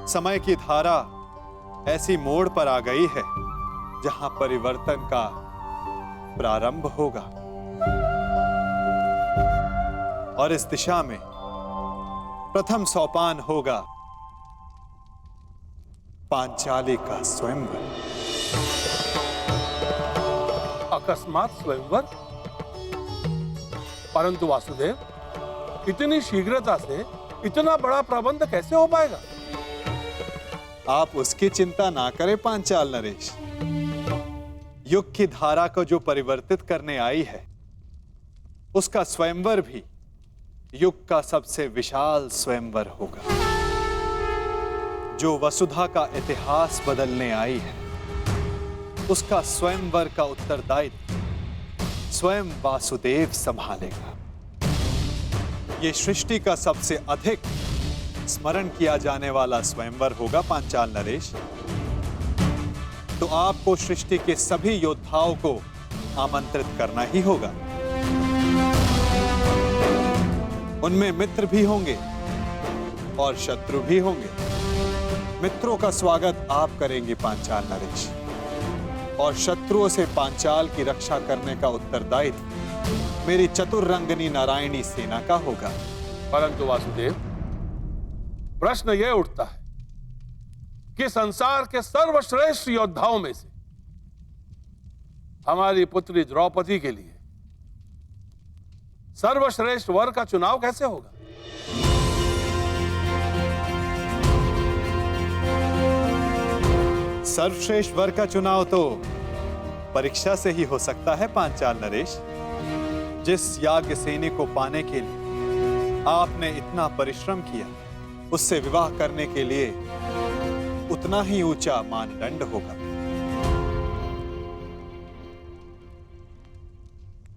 समय की धारा ऐसी मोड़ पर आ गई है जहां परिवर्तन का प्रारंभ होगा और इस दिशा में प्रथम सोपान होगा पांचाली का स्वयंवर। अकस्मात स्वयंवर? परंतु वासुदेव, इतनी शीघ्रता से इतना बड़ा प्रबंध कैसे हो पाएगा? आप उसकी चिंता ना करें पांचाल नरेश। युग की धारा को जो परिवर्तित करने आई है, उसका स्वयंवर भी युग का सबसे विशाल स्वयंवर होगा। जो वसुधा का इतिहास बदलने आई है, उसका स्वयंवर का उत्तरदायित्व स्वयं वासुदेव संभालेगा। यह सृष्टि का सबसे अधिक स्मरण किया जाने वाला स्वयंवर होगा पांचाल नरेश। तो आपको सृष्टि के सभी योद्धाओं को आमंत्रित करना ही होगा। उनमें मित्र भी होंगे और शत्रु भी होंगे। मित्रों का स्वागत आप करेंगे पांचाल नरेश, और शत्रुओं से पांचाल की रक्षा करने का उत्तरदायित्व मेरी चतुर्रंगनी नारायणी सेना का होगा। परंतु वासुदेव, प्रश्न यह उठता है कि संसार के सर्वश्रेष्ठ योद्धाओं में से हमारी पुत्री द्रौपदी के लिए सर्वश्रेष्ठ वर का चुनाव कैसे होगा? सर्वश्रेष्ठ वर का चुनाव तो परीक्षा से ही हो सकता है पांचाल नरेश। जिस याज्ञसेनी को पाने के लिए आपने इतना परिश्रम किया, उससे विवाह करने के लिए उतना ही ऊंचा मानदंड होगा।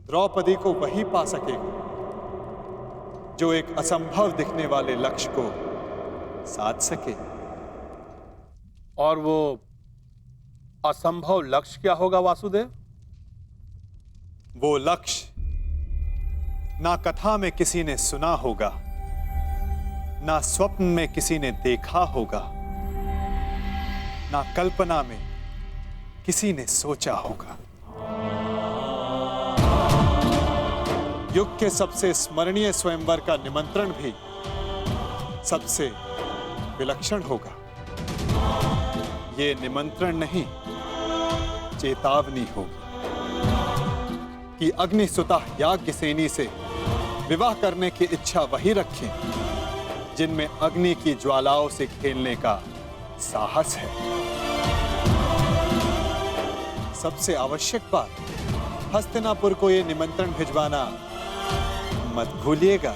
द्रौपदी को वही पा सकेगा जो एक असंभव दिखने वाले लक्ष्य को साध सके। और वो असंभव लक्ष्य क्या होगा वासुदेव? वो लक्ष्य ना कथा में किसी ने सुना होगा, ना स्वप्न में किसी ने देखा होगा, ना कल्पना में किसी ने सोचा होगा। युग के सबसे स्मरणीय स्वयंवर का निमंत्रण भी सबसे विलक्षण होगा। ये निमंत्रण नहीं, चेतावनी होगी कि अग्निसुता याज्ञसेनी से विवाह करने की इच्छा वही रखें जिनमें अग्नि की ज्वालाओं से खेलने का साहस है। सबसे आवश्यक बात, हस्तिनापुर को यह निमंत्रण भिजवाना मत भूलिएगा।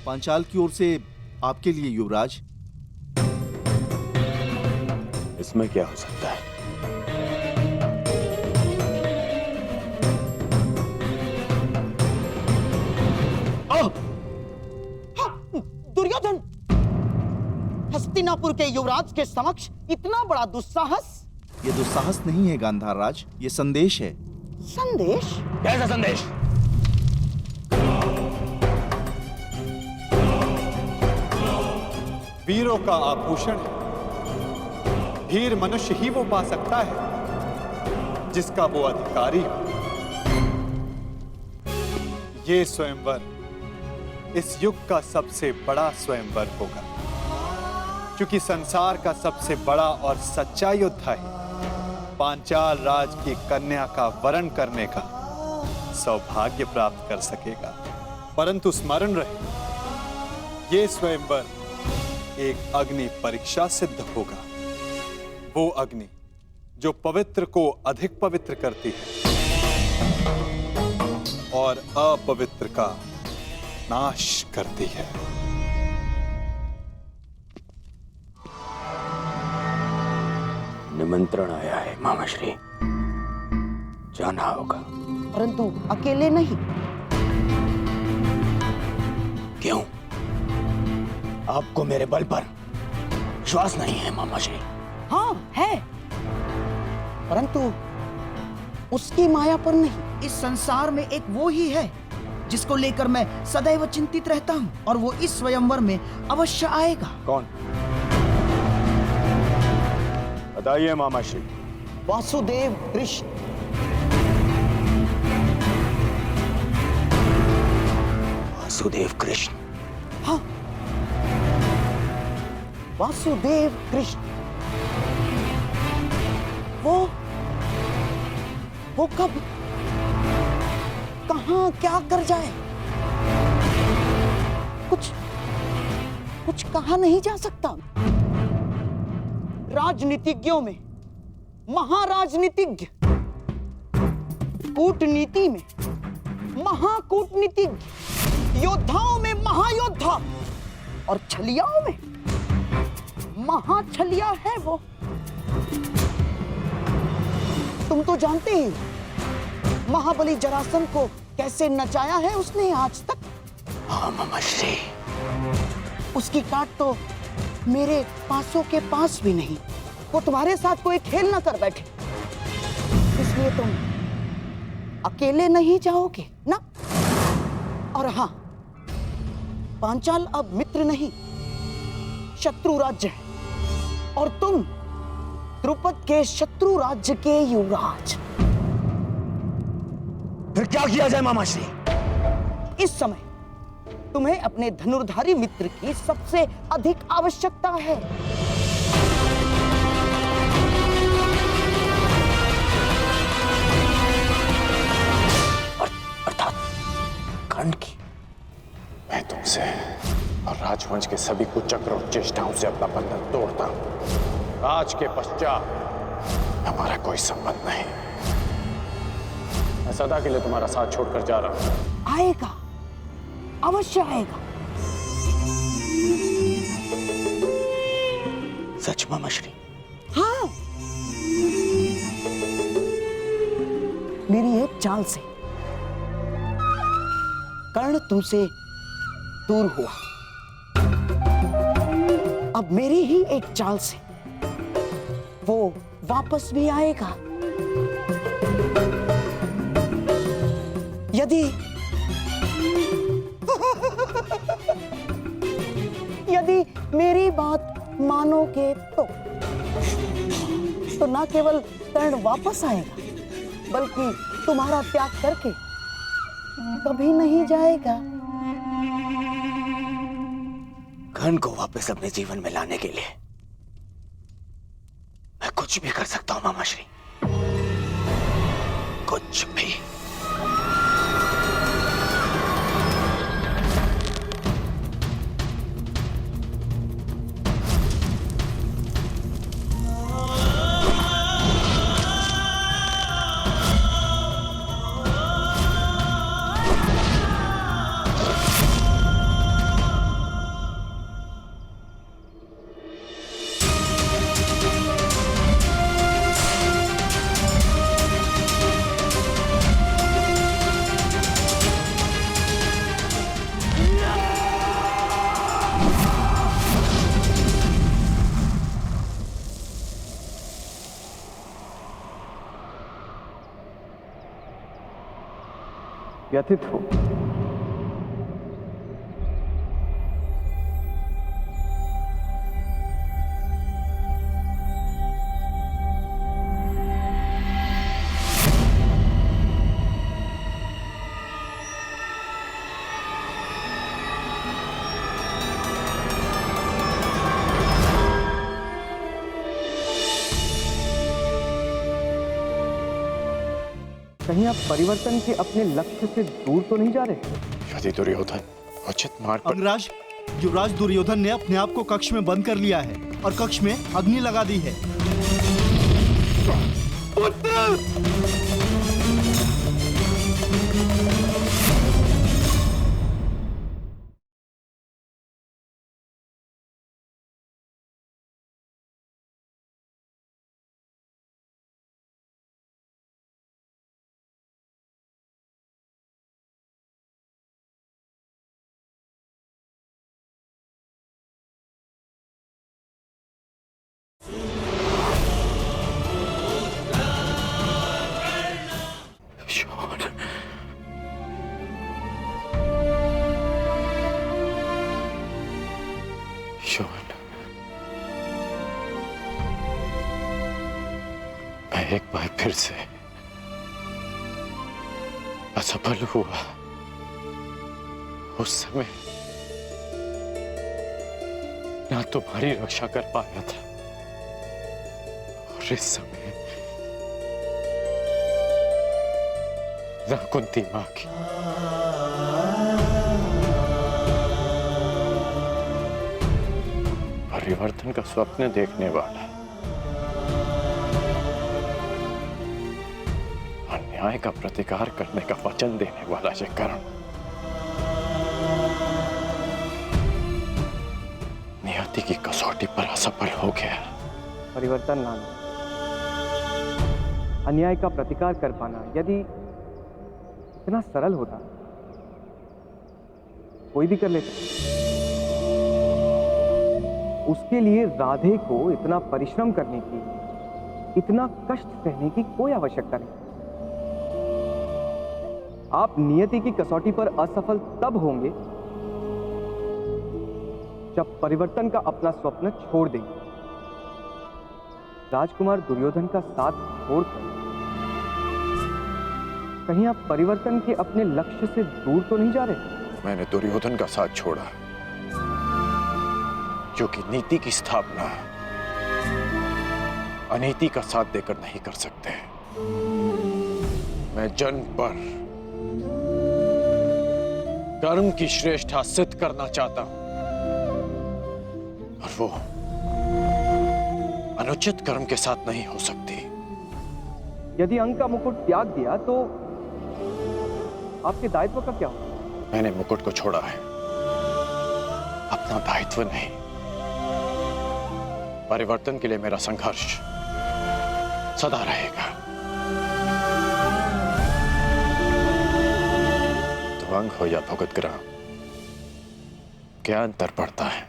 पांचाल की ओर से आपके लिए युवराज। इसमें क्या हो सकता है? दुर्योधन, हस्तिनापुर के युवराज के समक्ष इतना बड़ा दुस्साहस? ये दुस्साहस नहीं है गांधार राज, ये संदेश है। संदेश? कैसा संदेश? वीरों का आभूषण है। वीर मनुष्य ही वो पा सकता है जिसका वो अधिकारी हो। ये स्वयंवर इस युग का सबसे बड़ा स्वयंवर होगा, क्योंकि संसार का सबसे बड़ा और सच्चा योद्धा ही पांचाल राज की कन्या का वरण करने का सौभाग्य प्राप्त कर सकेगा। परंतु स्मरण रहे, ये स्वयंवर एक अग्नि परीक्षा सिद्ध होगा। वो अग्नि जो पवित्र को अधिक पवित्र करती है और अपवित्र का नाश करती है। निमंत्रण आया है मामाश्री, जाना होगा। परंतु अकेले नहीं। क्यों? आपको मेरे बल पर विश्वास नहीं है मामाश्री? हाँ है, परंतु उसकी माया पर नहीं। इस संसार में एक वो ही है जिसको लेकर मैं सदैव चिंतित रहता हूँ, और वो इस स्वयंवर में अवश्य आएगा। कौन? बताइए मामा श्री। वासुदेव कृष्ण। वासुदेव कृष्ण। हाँ, वासुदेव कृष्ण। वो कब, कहां, क्या कर जाए, कुछ कहा नहीं जा सकता। राजनीतिज्ञों में महाराजनीतिज्ञ, कूटनीति में महाकूटनीतिज्ञ, योद्धाओं में महायोद्धा और छलियाओं में महाछलिया है वो। तुम तो जानते ही महाबली जरासंध को कैसे नचाया है उसने आज तक। हाँ मामा श्री। उसकी काट तो मेरे पासों के पास भी नहीं। वो तुम्हारे साथ कोई खेल ना कर बैठे, इसलिए तुम अकेले नहीं जाओगे ना। और हाँ, पांचाल अब मित्र नहीं, शत्रु राज्य है, और तुम द्रुपद के शत्रु राज्य के युवराज। फिर क्या किया जाए मामा श्री? इस समय तुम्हें अपने धनुर्धारी मित्र की सबसे अधिक आवश्यकता है। अर्थात कर्ण की। मैं तुमसे और राजवंश के सभी कुचक्र और चेष्टाओं से अपना बंधन तोड़ता हूं। राज के पश्चात हमारा कोई संबंध नहीं। मैं सदा के लिए तुम्हारा साथ छोड़कर जा रहा हूं। आएगा, अवश्य आएगा। सच मामा श्री? हाँ, मेरी एक चाल से कर्ण तुमसे दूर हुआ। अब मेरी ही एक चाल से वो वापस भी आएगा। यदि मेरी बात मानोगे तो ना केवल कर्ण वापस आएगा, बल्कि तुम्हारा त्याग करके कभी नहीं जाएगा। कर्ण को वापस अपने जीवन में लाने के लिए मैं कुछ भी कर सकता हूं मामा श्री, कुछ भी। व्यथित हो। कहीं आप परिवर्तन के अपने लक्ष्य से दूर तो नहीं जा रहे? यदि दुर्योधन उचित मार्ग पर... अंगराज, युवराज दुर्योधन ने अपने आप को कक्ष में बंद कर लिया है और कक्ष में अग्नि लगा दी है। शोन, मैं एक बार फिर से असफल हुआ। उस समय ना तुम्हारी रक्षा कर पाया था, और इस समय ना कुंती मां की। परिवर्तन का स्वप्न देखने वाला, अन्याय का प्रतिकार करने का वचन देने वाला ये कर्ण नियति की कसौटी पर असफल हो गया। परिवर्तन लाना, अन्याय का प्रतिकार कर पाना, यदि इतना सरल होता कोई भी कर लेता। उसके लिए राधे को इतना परिश्रम करने की, इतना कष्ट सहने की कोई आवश्यकता नहीं। आप नियति की कसौटी पर असफल तब होंगे जब परिवर्तन का अपना स्वप्न छोड़ देंगे। राजकुमार दुर्योधन का साथ छोड़कर कहीं आप परिवर्तन के अपने लक्ष्य से दूर तो नहीं जा रहे? मैंने दुर्योधन का साथ छोड़ा क्योंकि नीति की स्थापना अनीति का साथ देकर नहीं कर सकते। मैं जन्म पर कर्म की श्रेष्ठता सिद्ध करना चाहता हूं, और वो अनुचित कर्म के साथ नहीं हो सकती। यदि अंक का मुकुट त्याग दिया तो आपके दायित्व का क्या होगा? मैंने मुकुट को छोड़ा है, अपना दायित्व नहीं। परिवर्तन के लिए मेरा संघर्ष सदा रहेगा। तो अंग हो या भुगतग्राम, क्या अंतर पड़ता है?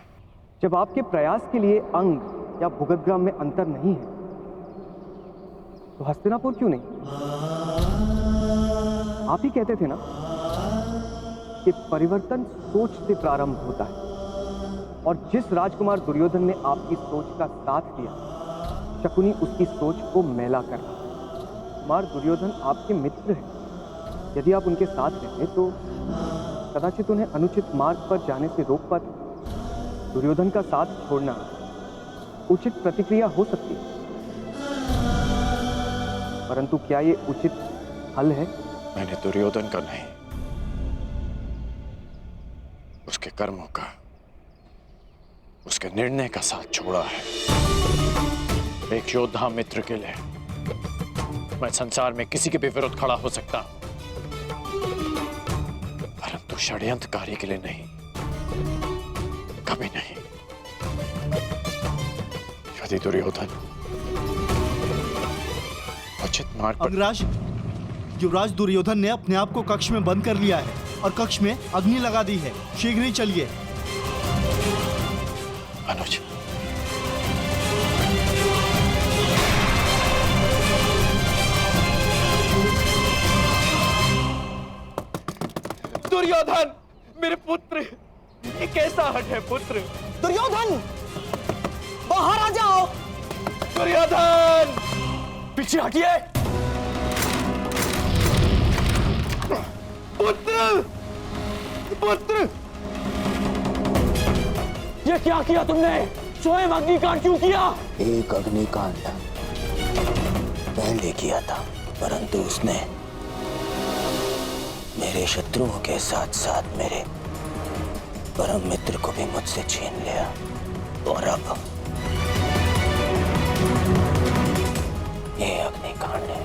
जब आपके प्रयास के लिए अंग या भुगतग्राम में अंतर नहीं है तो हस्तिनापुर क्यों नहीं? आप ही कहते थे ना कि परिवर्तन सोच से प्रारंभ होता है, और जिस राजकुमार दुर्योधन ने आपकी सोच का साथ दिया, शकुनी उसकी सोच को मैला कर रहा है। कुमार दुर्योधन आपके मित्र हैं। यदि आप उनके साथ रहते तो कदाचित उन्हें अनुचित मार्ग पर जाने से रोक पाते। दुर्योधन का साथ छोड़ना उचित प्रतिक्रिया हो सकती है, परंतु क्या ये उचित हल है? मैंने दुर्योधन का नहीं, उसके कर्मों का, उसके निर्णय का साथ छोड़ा है। एक योद्धा मित्र के लिए मैं संसार में किसी के भी विरुद्ध खड़ा हो सकता हूं, परंतु षड्यंत्रकारी के लिए नहीं, कभी नहीं। यदि दुर्योधन उचित मार्ग पर... अग्रराज, युवराज दुर्योधन ने अपने आप को कक्ष में बंद कर लिया है और कक्ष में अग्नि लगा दी है। शीघ्र ही चलिए। अनुज, दुर्योधन, मेरे पुत्र, ये कैसा हट है पुत्र? दुर्योधन, बाहर आ जाओ। दुर्योधन, पीछे हटिए। पुत्र, पुत्र, ये क्या किया तुमने? स्वयं अग्निकांड क्यों किया? एक अग्निकांड पहले किया था, परंतु उसने मेरे शत्रुओं के साथ साथ मेरे परम मित्र को भी मुझसे छीन लिया, और अब ये अग्निकांड है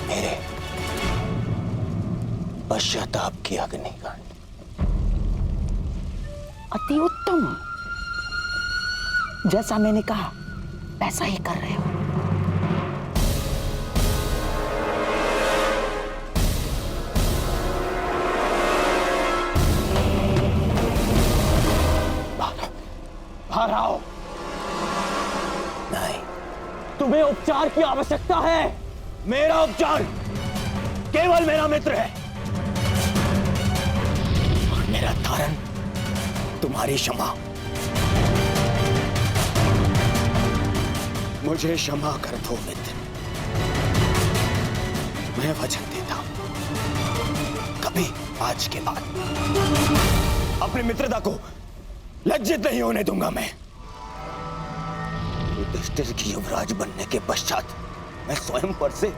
मेरे पश्चाताप की अग्निकांड। अति उत्तम, जैसा मैंने कहा वैसा ही कर रहे हो। बाहर आओ। नहीं, तुम्हें उपचार की आवश्यकता है। मेरा उपचार केवल मेरा मित्र है, और मेरा कारण तुम्हारी क्षमा। मुझे क्षमा कर दो मित्र। मैं वचन देता हूं, कभी आज के बाद अपनी मित्रता को लज्जित नहीं होने दूंगा। मैं युधिष्ठिर की युवराज बनने के पश्चात मैं स्वयं पर से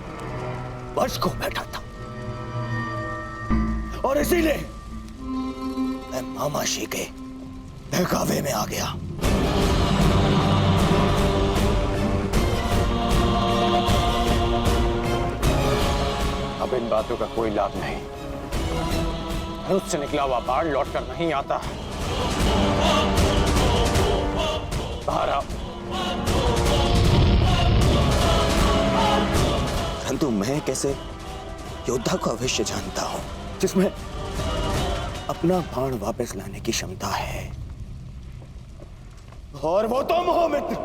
वश को बैठा था और इसीलिए मैं मामाशी के बहकावे में आ गया। अब इन बातों का कोई लाभ नहीं। धनुष से निकला हुआ बाण लौटकर नहीं आता। बाहर आओ। परंतु मैं कैसे योद्धा को अवश्य जानता हूं जिसमें अपना बाण वापस लाने की क्षमता है, और वो तुम हो मित्र,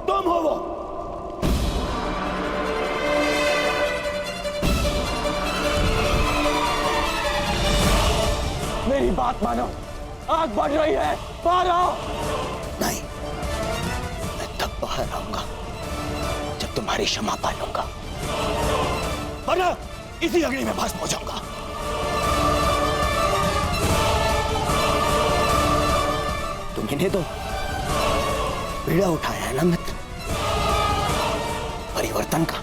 तुम हो वो। मेरी बात मानो, आग बढ़ रही है, बाहर आओ। नहीं, मैं तब बाहर आऊंगा जब तुम्हारी क्षमा पालूंगा, वरना इसी अग्नि में भस्म हो जाऊंगा। तुमने तो पीड़ा उठाया है ना मित्र, परिवर्तन का।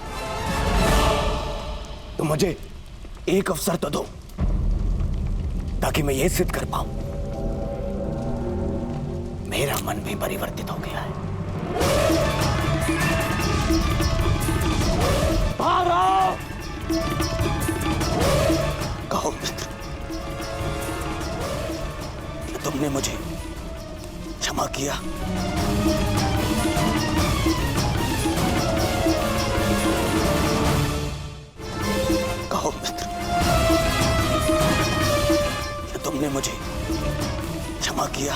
तो मुझे एक अवसर तो दो ताकि मैं ये सिद्ध कर पाऊं मेरा मन भी परिवर्तित हो गया है। बाहर आओ। कहो मित्र, तुमने मुझे क्षमा किया? कहो मित्र, तुमने मुझे क्षमा किया?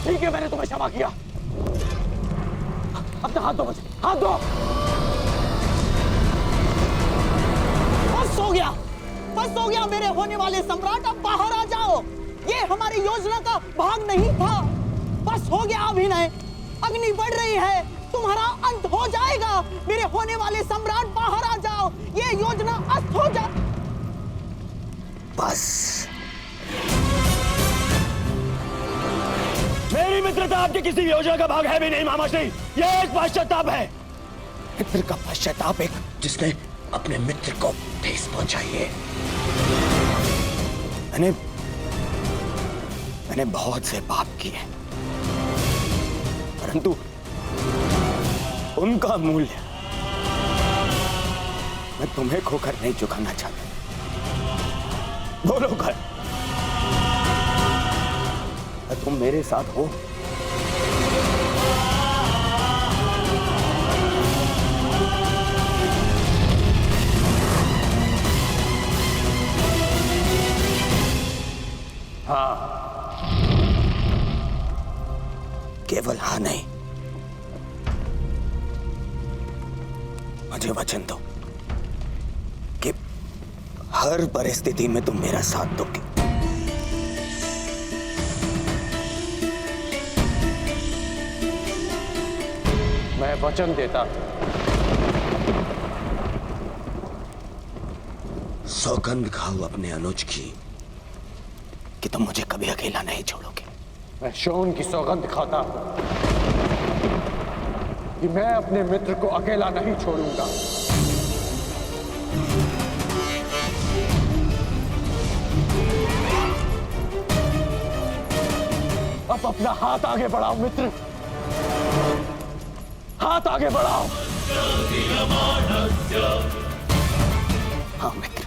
ठीक है, मैंने तुम्हें क्षमा किया। अपना हाथ दो मुझे, हाथ दो। बस हो गया, बस हो गया मेरे होने वाले सम्राट, अब बाहर आ जाओ। ये हमारी योजना का भाग नहीं था। बस हो गया अभिनय। अग्नि बढ़ रही है, तुम्हारा अंत हो जाएगा। मेरे होने वाले सम्राट बाहर आ जाओ, ये योजना अस्त हो जा। बस मेरी मित्रता आपकी किसी योजना का भाग है भी नहीं मामाश्री। ये एक पश्चाताप है। मित्र का पश्चाताप एक जिसने अपने मित्र को ठेस पहुंचाई है। मैंने बहुत से पाप किए, परंतु उनका मूल्य मैं तुम्हें खोकर नहीं चुकाना चाहता। बोलो कर, तुम मेरे साथ हो? हाँ। केवल हाँ नहीं, मुझे वचन दो कि हर परिस्थिति में तुम मेरा साथ दोगे। मैं वचन देता हूं। सौगंध खाओ अपने अनुज की कि तुम मुझे कभी अकेला नहीं छोड़ोगे। मैं शोन की सौगंध खाता हूं कि मैं अपने मित्र को अकेला नहीं छोड़ूंगा। अब अपना हाथ आगे बढ़ाओ मित्र, हाथ आगे बढ़ाओ। हाँ मित्र।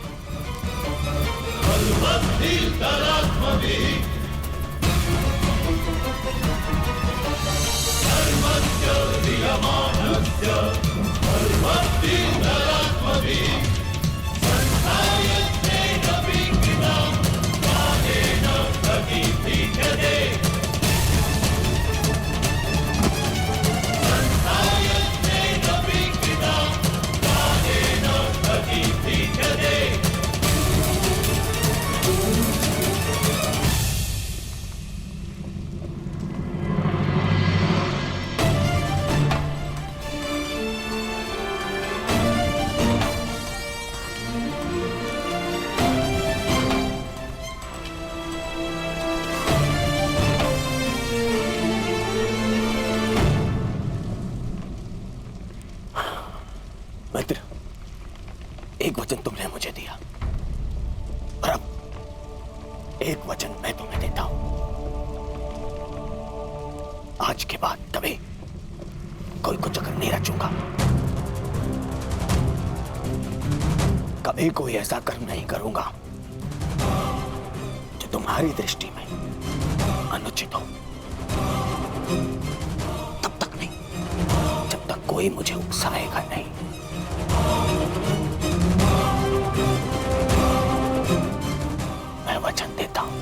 मुझे दिया, और अब एक वचन मैं तुम्हें देता हूं। आज के बाद कभी कोई को चक्कर नहीं रचूंगा, कभी कोई ऐसा कर्म नहीं करूंगा जो तुम्हारी दृष्टि में अनुचित हो। तब तक नहीं जब तक कोई मुझे उकसाएगा नहीं। मैं वचन देता हूं।